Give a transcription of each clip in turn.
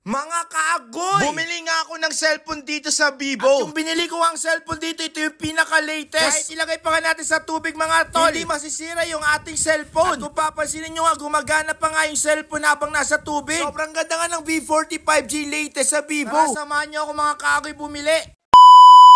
Mga kaagoy! Bumili nga ako ng cellphone dito sa Vivo. At yung binili ko ang cellphone dito, ito yung pinaka-latest. Kahit ilagay pa nga natin sa tubig mga tol, hindi masisira yung ating cellphone. At kung papansinin nyo nga, gumagana pa nga yung cellphone habang nasa tubig. Sobrang ganda nga ng V40 5G latest sa Vivo. Tara, samahan nyo ako mga kaagoy bumili.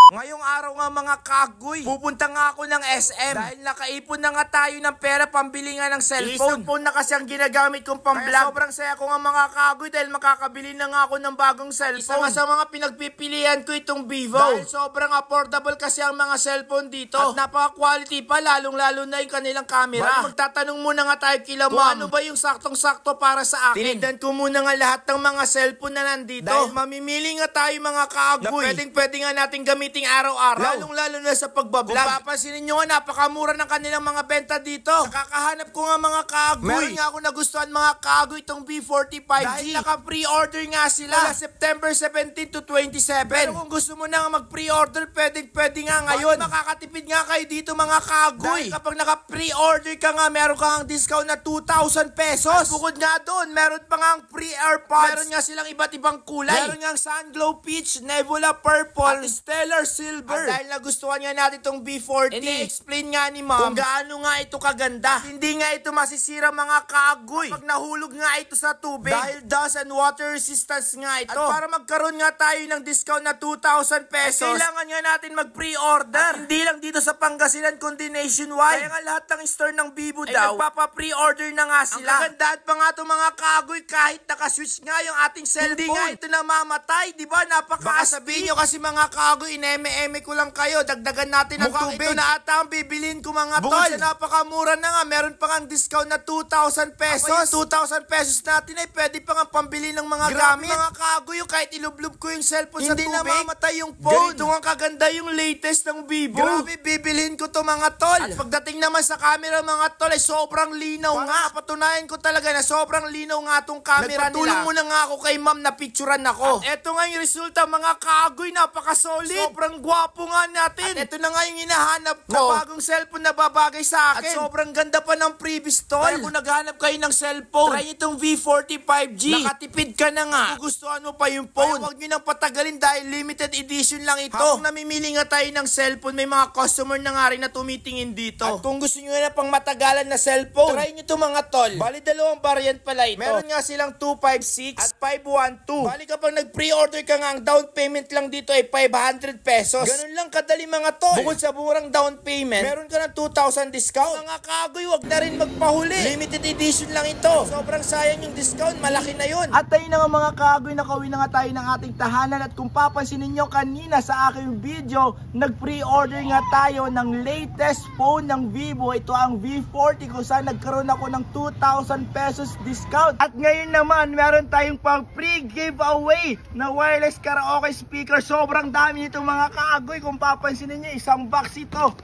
Ngayong araw nga mga kagoy, pupunta nga ako ng SM dahil nakaipon na nga tayo ng pera pambili nga ng cellphone. Isang phone na kasi ang ginagamit kong pang-vlog. Kaya sobrang saya ko nga mga kagoy dahil makakabili na nga ako ng bagong cellphone. Isa nga sa mga pinagpipilian ko itong Vivo. Dahil sobrang affordable kasi ang mga cellphone dito. At napaka-quality pa, lalong-lalo na yung kanilang camera. Magtatanong muna nga tayo kila ma'am, ano ba yung saktong-sakto para sa akin? Tinignan ko muna nga lahat ng mga cellphone na nandito. Dahil mamimili nga tayo mga kagoy na pwedeng nga natin gamitin araw-araw. Lalong-lalo na sa pagbablog. Kung papansinin nyo nga, napakamura ng kanilang mga benta dito. Nakakahanap ko nga mga kagoy. Meron nga ako nagustuhan mga kagoy itong V40 5G. Dahil naka-pre-order nga sila mula September 17 to 27. Pero kung gusto mo na nga mag-pre-order, pwede nga ngayon. Makakatipid nga kayo dito mga kagoy. Dahil kapag naka-pre-order ka nga, meron kang discount na 2,000 pesos. At bukod nga doon, meron pa nga ang free AirPods. Meron nga silang iba't ibang kulay. Meron nga Sun Glow Peach, Nebula Purple, at Stellar Silver. At dahil nagustuhan nga natin itong V40, ini-explain nga ni ma'am kung gaano nga ito kaganda. At hindi nga ito masisira mga kaagoy kapag nahulog nga ito sa tubig. Dahil dust and water resistance nga ito. At para magkaroon nga tayo ng discount na 2,000 pesos, kailangan nga natin mag-pre-order. At hindi lang dito sa Pangasinan, kundi nationwide. Kaya nga lahat ng store ng Vivo daw, nagpapa-pre-order na nga sila. Ang kagandahan pa nga itong mga kaagoy, kahit nakaswitch nga yung ating cellphone, hindi nga ito namamatay. Diba? Baka sabihin nyo kasi mga kaagoy, eme ko lang kayo, dagdagan natin ang tubig. Ito na ata ang bibilin ko mga tol. Bukod sa napakamura na nga, meron pa nga discount na 2,000 pesos. 2,000 pesos natin ay pwede pa nga pambili ng mga gamit. Mga kagoy, kahit ilublob ko yung cellphone sa tubig, hindi namamatay yung phone. Ganito nga kaganda yung latest ng Vivo. Grabe, bibilhin ko to mga tol. At pagdating naman sa camera mga tol, ay sobrang linaw nga. Patunayan ko talaga na sobrang linaw nga tong camera nila. Nagpatulong muna nga ako kay ma'am na picturean ako. At eto nga yung resulta mga kagoy, napaka-solid. Sobrang gwapo nga natin. At ito na nga yung hinahanap ko. Na bagong cellphone na babagay sa akin. At sobrang ganda pa ng previous tol. Kaya kung naghanap kayo ng cellphone, try itong V40 5G. Nakatipid ka na nga. Gugustuhan mo pa yung phone. Kaya huwag nyo nang patagalin dahil limited edition lang ito. Habang namimili nga tayo ng cellphone, may mga customer na nga rin na tumitingin dito. At kung gusto nyo na pang matagalan na cellphone, try nyo ito mga tol. Bali dalawang variant pala ito. Meron nga silang 256 at 512. Bali kapag nag-pre-order ka nga, ang down payment lang dito ay 500 pesos. Ganun lang kadali mga tol. Bukod sa murang down payment, meron ka ng 2,000 discount. Mga kagoy, wag na rin magpahuli. Limited edition lang ito. Sobrang sayang yung discount, malaki na yun. At tayo na mga kagoy, nakauwi na nga tayo ng ating tahanan. At kung papansinin nyo kanina sa aking video, nag-pre-order nga tayo ng latest phone ng Vivo. Ito ang V40 kung saan nagkaroon ako ng 2,000 pesos discount. At ngayon naman, meron tayong pang free giveaway na wireless karaoke speaker. Sobrang dami nito mga kagoy. Kung papansinin nyo, isang box ito.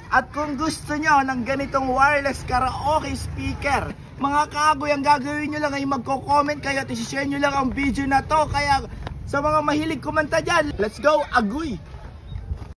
At kung gusto nyo ng ganitong wireless karaoke speaker, mga kagoy, ang gagawin nyo lang ay magko-comment kayo at isi-share nyo lang ang video na to. Kaya sa mga mahilig kumanta dyan, let's go, agoy!